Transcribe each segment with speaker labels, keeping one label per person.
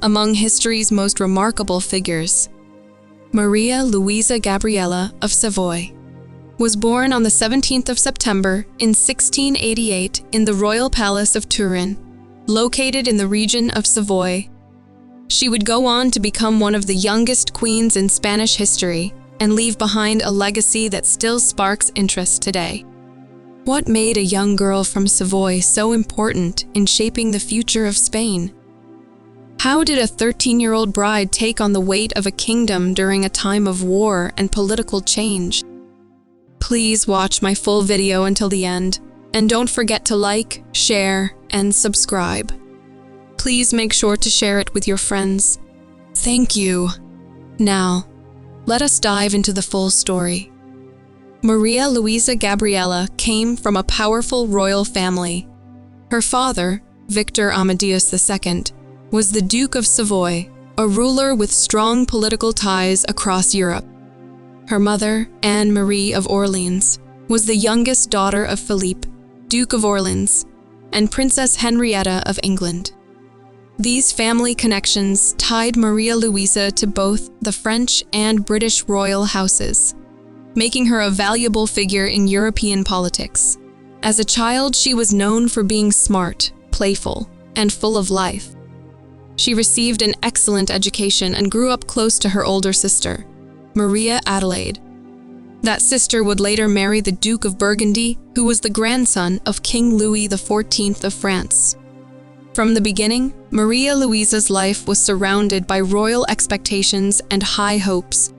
Speaker 1: among history's most remarkable figures. Maria Luisa Gabriella of Savoy was born on the 17th of September in 1688 in the royal palace of Turin, located in the region of Savoy. She would go on to become one of the youngest queens in Spanish history and leave behind a legacy that still sparks interest today. What made a young girl from Savoy so important in shaping the future of Spain? How did a 13-year-old bride take on the weight of a kingdom during a time of war and political change? Please watch my full video until the end, and don't forget to like, share, and subscribe. Please make sure to share it with your friends. Thank you. Now, let us dive into the full story. Maria Luisa Gabriella came from a powerful royal family. Her father, Victor Amadeus II, was the Duke of Savoy, a ruler with strong political ties across Europe. Her mother, Anne-Marie of Orleans, was the youngest daughter of Philippe, Duke of Orleans, and Princess Henrietta of England. These family connections tied Maria Luisa to both the French and British royal houses, making her a valuable figure in European politics. As a child, she was known for being smart, playful, and full of life. She received an excellent education and grew up close to her older sister, Maria Adelaide. That sister would later marry the Duke of Burgundy, who was the grandson of King Louis XIV of France. From the beginning, Maria Luisa's life was surrounded by royal expectations and high hopes.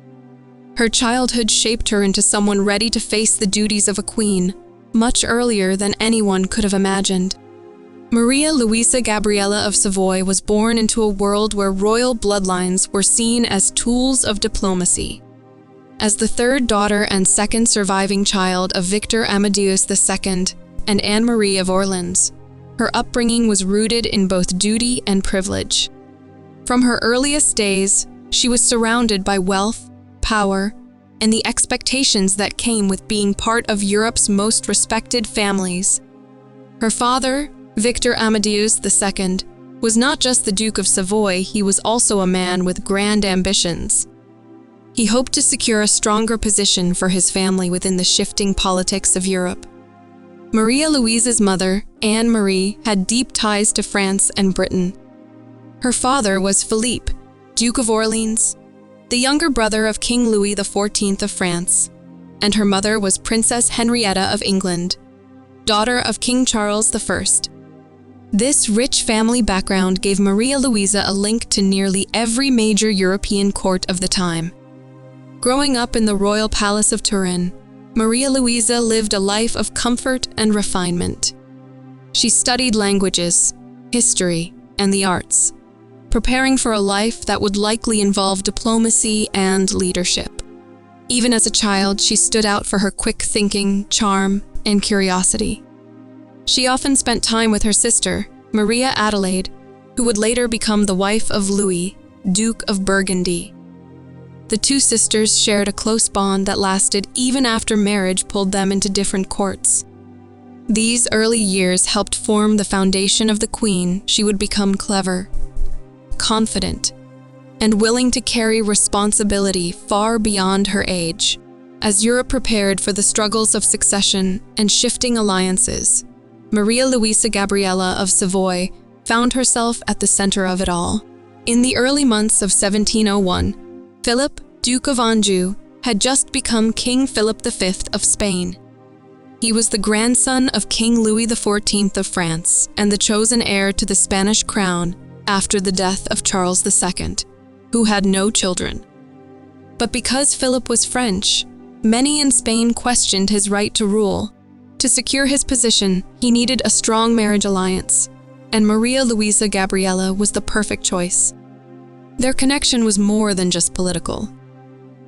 Speaker 1: Her childhood shaped her into someone ready to face the duties of a queen, much earlier than anyone could have imagined. Maria Luisa Gabriella of Savoy was born into a world where royal bloodlines were seen as tools of diplomacy. As the third daughter and second surviving child of Victor Amadeus II and Anne-Marie of Orleans, her upbringing was rooted in both duty and privilege. From her earliest days, she was surrounded by wealth, power, and the expectations that came with being part of Europe's most respected families. Her father, Victor Amadeus II, was not just the Duke of Savoy, he was also a man with grand ambitions. He hoped to secure a stronger position for his family within the shifting politics of Europe. Maria Luisa's mother, Anne-Marie, had deep ties to France and Britain. Her father was Philippe, Duke of Orleans, the younger brother of King Louis XIV of France, and her mother was Princess Henrietta of England, daughter of King Charles I. This rich family background gave Maria Luisa a link to nearly every major European court of the time. Growing up in the royal palace of Turin, Maria Luisa lived a life of comfort and refinement. She studied languages, history, and the arts, preparing for a life that would likely involve diplomacy and leadership. Even as a child, she stood out for her quick thinking, charm, and curiosity. She often spent time with her sister, Maria Adelaide, who would later become the wife of Louis, Duke of Burgundy. The two sisters shared a close bond that lasted even after marriage pulled them into different courts. These early years helped form the foundation of the queen. She would become clever, confident, and willing to carry responsibility far beyond her age. As Europe prepared for the struggles of succession and shifting alliances, Maria Luisa Gabriella of Savoy found herself at the center of it all. In the early months of 1701, Philip, Duke of Anjou, had just become King Philip V of Spain. He was the grandson of King Louis XIV of France and the chosen heir to the Spanish crown after the death of Charles II, who had no children. But because Philip was French, many in Spain questioned his right to rule. To secure his position, he needed a strong marriage alliance, and Maria Luisa Gabriella was the perfect choice. Their connection was more than just political.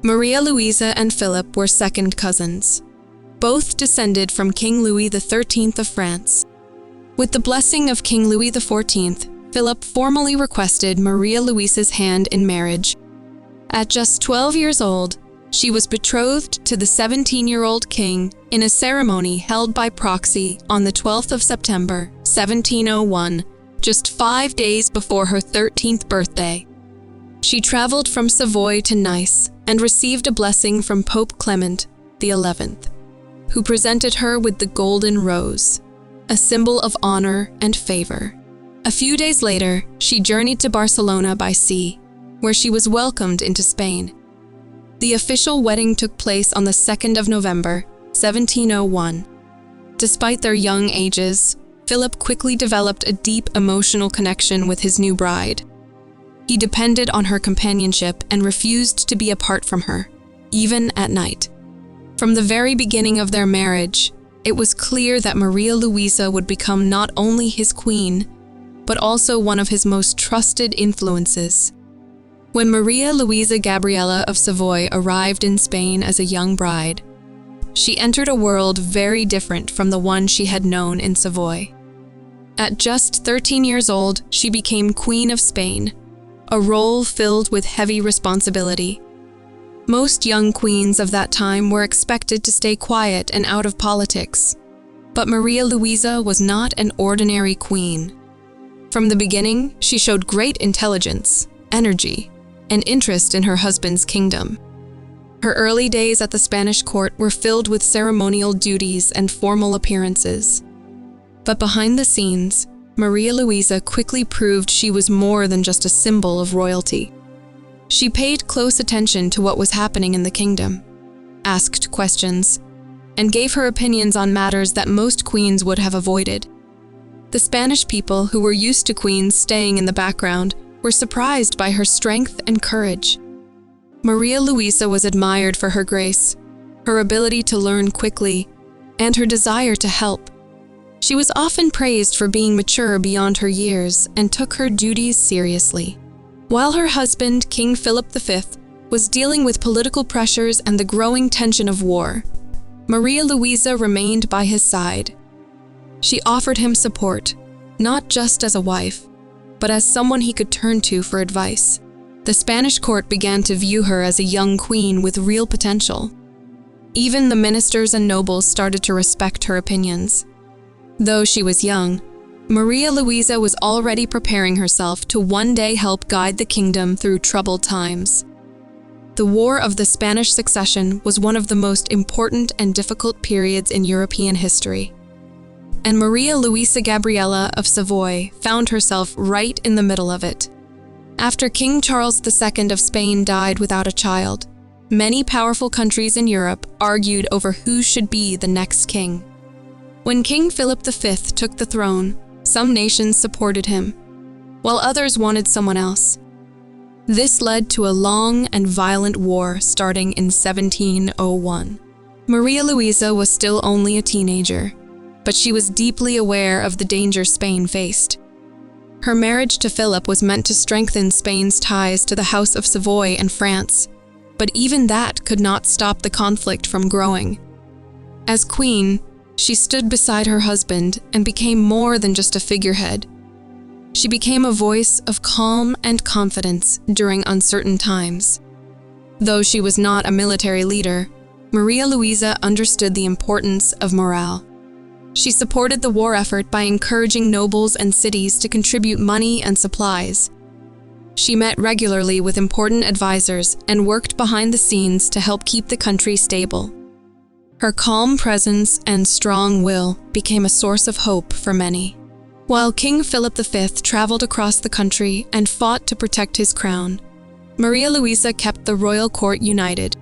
Speaker 1: Maria Luisa and Philip were second cousins, both descended from King Louis XIII of France. With the blessing of King Louis XIV, Philip formally requested Maria Luisa's hand in marriage. At just 12 years old, she was betrothed to the 17-year-old king in a ceremony held by proxy on the 12th of September, 1701, just 5 days before her 13th birthday. She traveled from Savoy to Nice and received a blessing from Pope Clement XI, who presented her with the golden rose, a symbol of honor and favor. A few days later, she journeyed to Barcelona by sea, where she was welcomed into Spain. The official wedding took place on the 2nd of November, 1701. Despite their young ages, Philip quickly developed a deep emotional connection with his new bride. He depended on her companionship and refused to be apart from her, even at night. From the very beginning of their marriage, it was clear that Maria Luisa would become not only his queen, but also one of his most trusted influences. When Maria Luisa Gabriela of Savoy arrived in Spain as a young bride, she entered a world very different from the one she had known in Savoy. At just 13 years old, she became Queen of Spain, a role filled with heavy responsibility. Most young queens of that time were expected to stay quiet and out of politics, but Maria Luisa was not an ordinary queen. From the beginning, she showed great intelligence, energy, and interest in her husband's kingdom. Her early days at the Spanish court were filled with ceremonial duties and formal appearances. But behind the scenes, Maria Luisa quickly proved she was more than just a symbol of royalty. She paid close attention to what was happening in the kingdom, asked questions, and gave her opinions on matters that most queens would have avoided. The Spanish people, who were used to queens staying in the background, were surprised by her strength and courage. Maria Luisa was admired for her grace, her ability to learn quickly, and her desire to help. She was often praised for being mature beyond her years and took her duties seriously. While her husband, King Philip V, was dealing with political pressures and the growing tension of war, Maria Luisa remained by his side. She offered him support, not just as a wife, but as someone he could turn to for advice. The Spanish court began to view her as a young queen with real potential. Even the ministers and nobles started to respect her opinions. Though she was young, Maria Luisa was already preparing herself to one day help guide the kingdom through troubled times. The War of the Spanish Succession was one of the most important and difficult periods in European history. And Maria Luisa Gabriela of Savoy found herself right in the middle of it. After King Charles II of Spain died without a child, many powerful countries in Europe argued over who should be the next king. When King Philip V took the throne, some nations supported him, while others wanted someone else. This led to a long and violent war starting in 1701. Maria Luisa was still only a teenager, but she was deeply aware of the danger Spain faced. Her marriage to Philip was meant to strengthen Spain's ties to the House of Savoy and France, but even that could not stop the conflict from growing. As queen, she stood beside her husband and became more than just a figurehead. She became a voice of calm and confidence during uncertain times. Though she was not a military leader, Maria Luisa understood the importance of morale. She supported the war effort by encouraging nobles and cities to contribute money and supplies. She met regularly with important advisors and worked behind the scenes to help keep the country stable. Her calm presence and strong will became a source of hope for many. While King Philip V traveled across the country and fought to protect his crown, Maria Luisa kept the royal court united.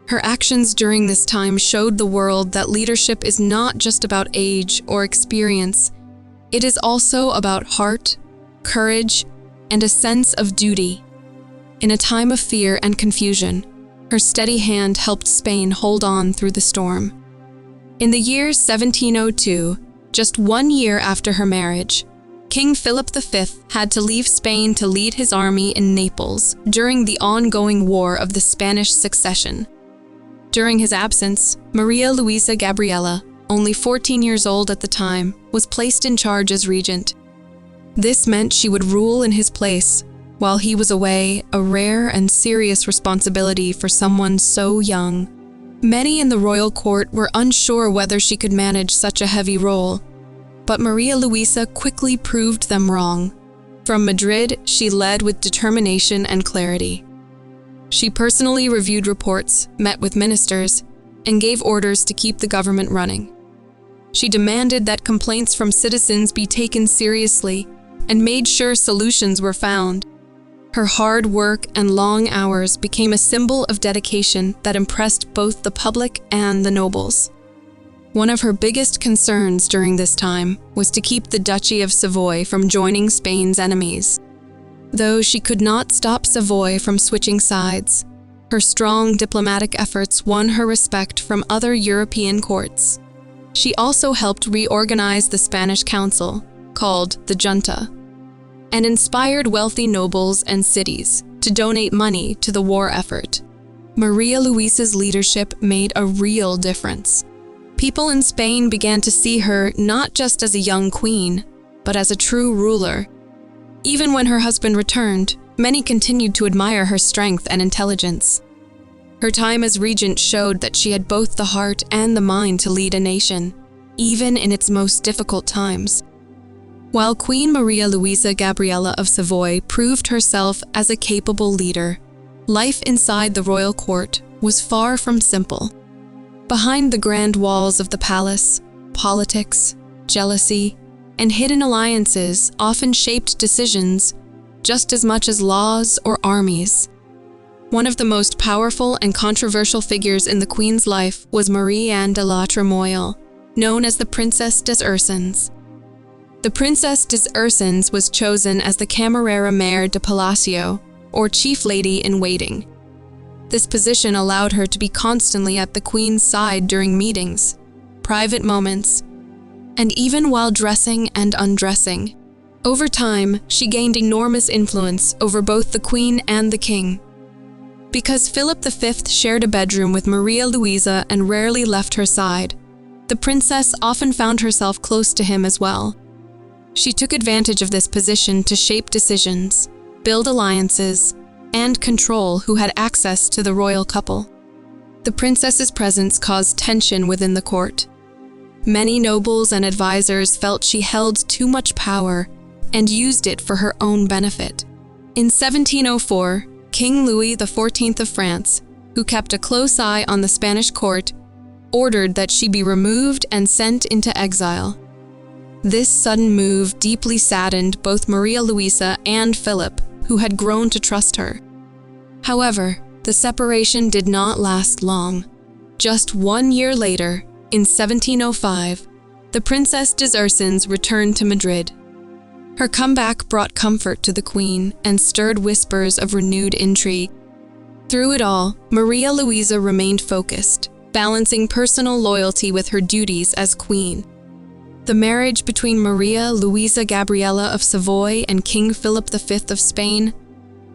Speaker 1: Her actions during this time showed the world that leadership is not just about age or experience. It is also about heart, courage, and a sense of duty. In a time of fear and confusion, her steady hand helped Spain hold on through the storm. In the year 1702, just 1 year after her marriage, King Philip V had to leave Spain to lead his army in Naples during the ongoing War of the Spanish Succession. During his absence, Maria Luisa Gabriela, only 14 years old at the time, was placed in charge as regent. This meant she would rule in his place. While he was away, a rare and serious responsibility for someone so young. Many in the royal court were unsure whether she could manage such a heavy role. But Maria Luisa quickly proved them wrong. From Madrid, she led with determination and clarity. She personally reviewed reports, met with ministers, and gave orders to keep the government running. She demanded that complaints from citizens be taken seriously and made sure solutions were found. Her hard work and long hours became a symbol of dedication that impressed both the public and the nobles. One of her biggest concerns during this time was to keep the Duchy of Savoy from joining Spain's enemies. Though she could not stop Savoy from switching sides, her strong diplomatic efforts won her respect from other European courts. She also helped reorganize the Spanish council, called the Junta, and inspired wealthy nobles and cities to donate money to the war effort. Maria Luisa's leadership made a real difference. People in Spain began to see her not just as a young queen, but as a true ruler. Even when her husband returned, many continued to admire her strength and intelligence. Her time as regent showed that she had both the heart and the mind to lead a nation, even in its most difficult times. While Queen Maria Luisa Gabriella of Savoy proved herself as a capable leader, life inside the royal court was far from simple. Behind the grand walls of the palace, politics, jealousy, and hidden alliances often shaped decisions just as much as laws or armies. One of the most powerful and controversial figures in the Queen's life was Marie-Anne de la Tremoille, known as the Princess des Ursins. The Princess des Ursins was chosen as the Camerera Mayor de Palacio, or Chief Lady-in-Waiting. This position allowed her to be constantly at the Queen's side during meetings, private moments, and even while dressing and undressing. Over time, she gained enormous influence over both the Queen and the King. Because Philip V shared a bedroom with Maria Luisa and rarely left her side, the princess often found herself close to him as well. She took advantage of this position to shape decisions, build alliances, and control who had access to the royal couple. The princess's presence caused tension within the court. Many nobles and advisors felt she held too much power and used it for her own benefit. In 1704, King Louis XIV of France, who kept a close eye on the Spanish court, ordered that she be removed and sent into exile. This sudden move deeply saddened both Maria Luisa and Philip, who had grown to trust her. However, the separation did not last long. Just 1 year later, in 1705, the Princess des Ursins returned to Madrid. Her comeback brought comfort to the Queen and stirred whispers of renewed intrigue. Through it all, Maria Luisa remained focused, balancing personal loyalty with her duties as Queen. The marriage between Maria Luisa Gabriella of Savoy and King Philip V of Spain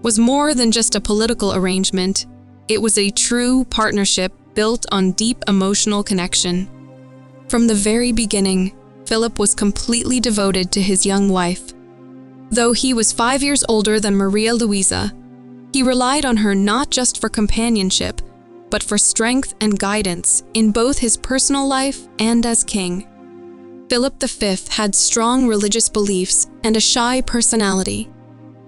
Speaker 1: was more than just a political arrangement. It was a true partnership built on deep emotional connection. From the very beginning, Philip was completely devoted to his young wife. Though he was 5 years older than Maria Luisa, he relied on her not just for companionship, but for strength and guidance in both his personal life and as king. Philip V had strong religious beliefs and a shy personality.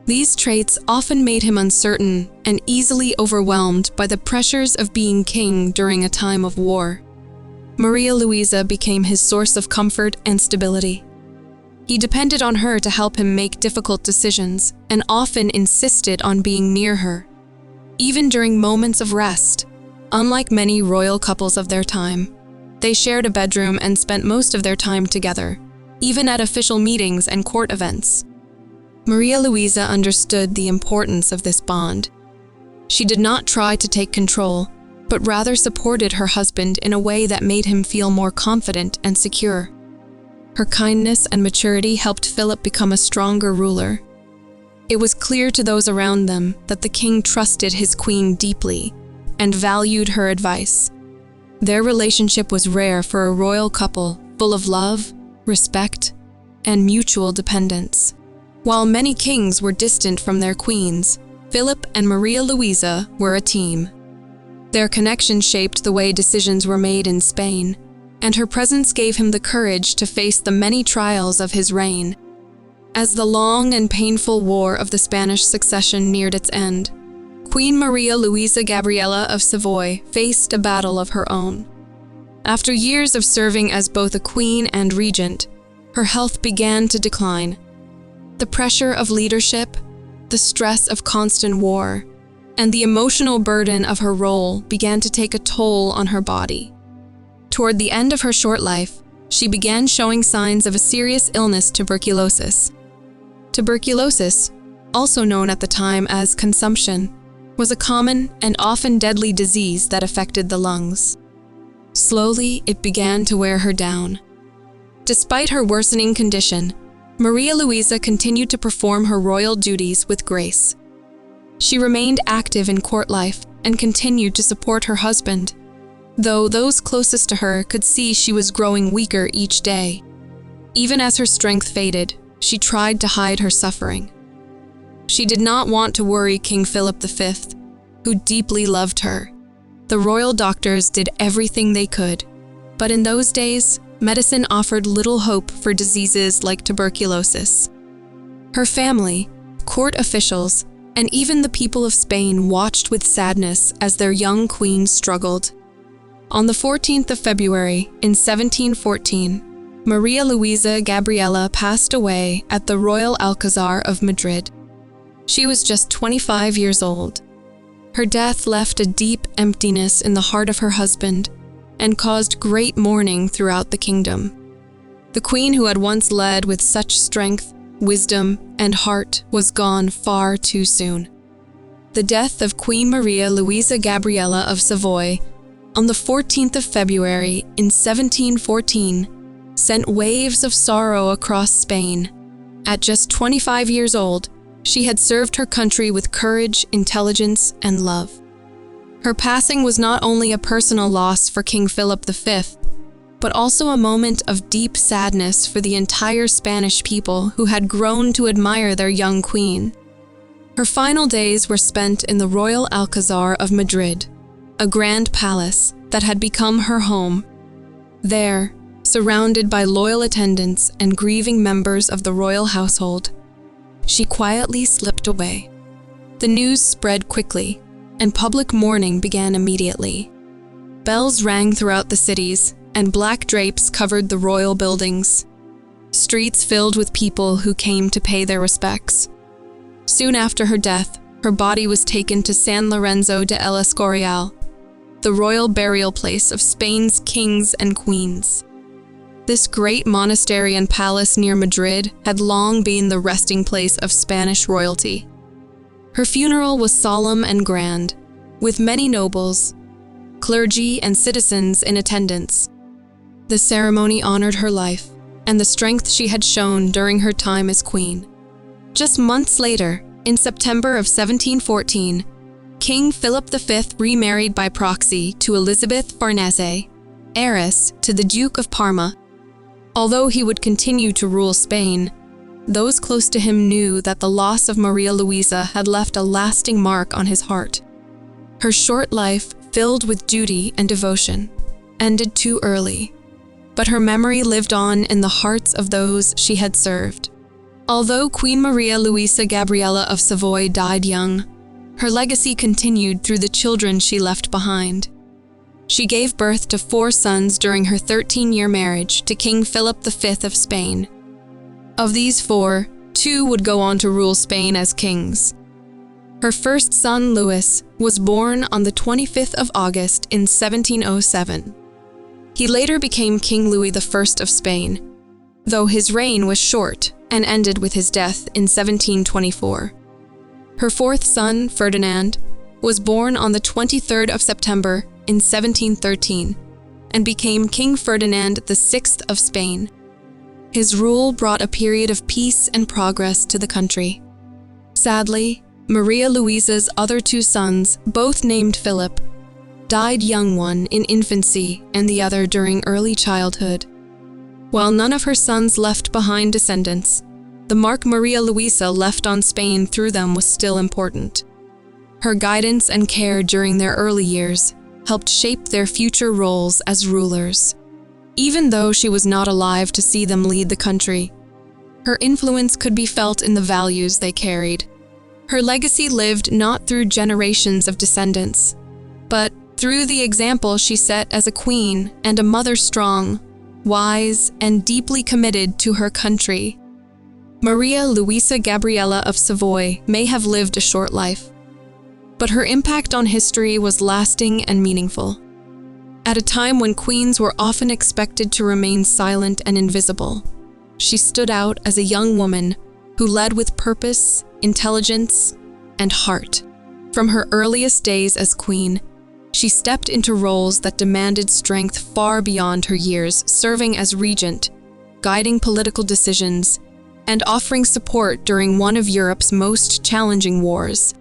Speaker 1: These traits often made him uncertain and easily overwhelmed by the pressures of being king during a time of war. Maria Luisa became his source of comfort and stability. He depended on her to help him make difficult decisions and often insisted on being near her, even during moments of rest. Unlike many royal couples of their time, they shared a bedroom and spent most of their time together, even at official meetings and court events. Maria Luisa understood the importance of this bond. She did not try to take control, but rather supported her husband in a way that made him feel more confident and secure. Her kindness and maturity helped Philip become a stronger ruler. It was clear to those around them that the king trusted his queen deeply and valued her advice. Their relationship was rare for a royal couple, full of love, respect, and mutual dependence. While many kings were distant from their queens, Philip and Maria Luisa were a team. Their connection shaped the way decisions were made in Spain, and her presence gave him the courage to face the many trials of his reign. As the long and painful War of the Spanish Succession neared its end, Queen Maria Luisa Gabriela of Savoy faced a battle of her own. After years of serving as both a queen and regent, her health began to decline. The pressure of leadership, the stress of constant war, and the emotional burden of her role began to take a toll on her body. Toward the end of her short life, she began showing signs of a serious illness, tuberculosis. Tuberculosis, also known at the time as consumption, was a common and often deadly disease that affected the lungs. Slowly, it began to wear her down. Despite her worsening condition, Maria Luisa continued to perform her royal duties with grace. She remained active in court life and continued to support her husband, though those closest to her could see she was growing weaker each day. Even as her strength faded, she tried to hide her suffering. She did not want to worry King Philip V, who deeply loved her. The royal doctors did everything they could, but in those days, medicine offered little hope for diseases like tuberculosis. Her family, court officials, and even the people of Spain watched with sadness as their young queen struggled. On the 14th of February in 1714, Maria Luisa Gabriela passed away at the Royal Alcazar of Madrid. She was just 25 years old. Her death left a deep emptiness in the heart of her husband and caused great mourning throughout the kingdom. The queen who had once led with such strength, wisdom, and heart was gone far too soon. The death of Queen Maria Luisa Gabriela of Savoy on the 14th of February in 1714 sent waves of sorrow across Spain. At just 25 years old, she had served her country with courage, intelligence, and love. Her passing was not only a personal loss for King Philip V, but also a moment of deep sadness for the entire Spanish people who had grown to admire their young queen. Her final days were spent in the Royal Alcazar of Madrid, a grand palace that had become her home. There, surrounded by loyal attendants and grieving members of the royal household, she quietly slipped away. The news spread quickly, and public mourning began immediately. Bells rang throughout the cities, and black drapes covered the royal buildings. Streets filled with people who came to pay their respects. Soon after her death, her body was taken to San Lorenzo de El Escorial, the royal burial place of Spain's kings and queens. This great monastery and palace near Madrid had long been the resting place of Spanish royalty. Her funeral was solemn and grand, with many nobles, clergy, and citizens in attendance. The ceremony honored her life and the strength she had shown during her time as queen. Just months later, in September of 1714, King Philip V remarried by proxy to Elizabeth Farnese, heiress to the Duke of Parma. Although he would continue to rule Spain, those close to him knew that the loss of Maria Luisa had left a lasting mark on his heart. Her short life, filled with duty and devotion, ended too early, but her memory lived on in the hearts of those she had served. Although Queen Maria Luisa Gabriela of Savoy died young, her legacy continued through the children she left behind. She gave birth to 4 sons during her 13-year marriage to King Philip V of Spain. Of these 4, 2 would go on to rule Spain as kings. Her first son, Louis, was born on the 25th of August in 1707. He later became King Louis I of Spain, though his reign was short and ended with his death in 1724. Her 4th son, Ferdinand, was born on the 23rd of September in 1713 and became King Ferdinand VI of Spain. His rule brought a period of peace and progress to the country. Sadly, Maria Luisa's other 2 sons, both named Philip, died young, one in infancy and the other during early childhood. While none of her sons left behind descendants, the mark Maria Luisa left on Spain through them was still important. Her guidance and care during their early years helped shape their future roles as rulers. even though she was not alive to see them lead the country. Her influence could be felt in the values they carried. Her legacy lived not through generations of descendants, but through the example she set as a queen and a mother strong, wise, and deeply committed to her country. Maria Luisa Gabriela of Savoy may have lived a short life, but her impact on history was lasting and meaningful. At a time when queens were often expected to remain silent and invisible, she stood out as a young woman who led with purpose, intelligence, and heart. From her earliest days as queen, she stepped into roles that demanded strength far beyond her years, serving as regent, guiding political decisions, and offering support during one of Europe's most challenging wars.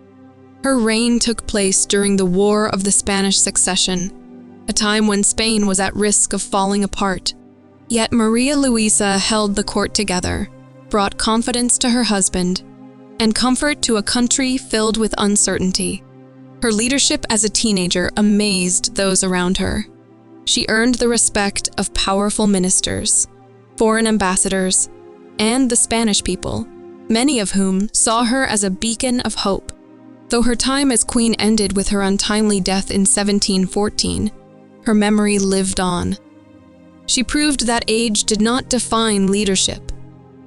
Speaker 1: Her reign took place during the War of the Spanish Succession, a time when Spain was at risk of falling apart. Yet Maria Luisa held the court together, brought confidence to her husband, and comfort to a country filled with uncertainty. Her leadership as a teenager amazed those around her. She earned the respect of powerful ministers, foreign ambassadors, and the Spanish people, many of whom saw her as a beacon of hope. Though her time as queen ended with her untimely death in 1714, her memory lived on. She proved that age did not define leadership,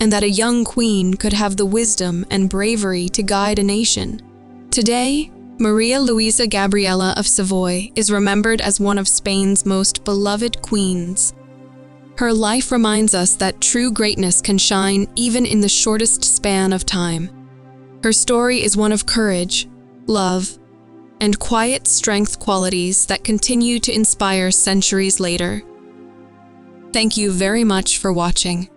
Speaker 1: and that a young queen could have the wisdom and bravery to guide a nation. Today, Maria Luisa Gabriela of Savoy is remembered as one of Spain's most beloved queens. Her life reminds us that true greatness can shine even in the shortest span of time. Her story is one of courage, love, and quiet strength, qualities that continue to inspire centuries later. Thank you very much for watching.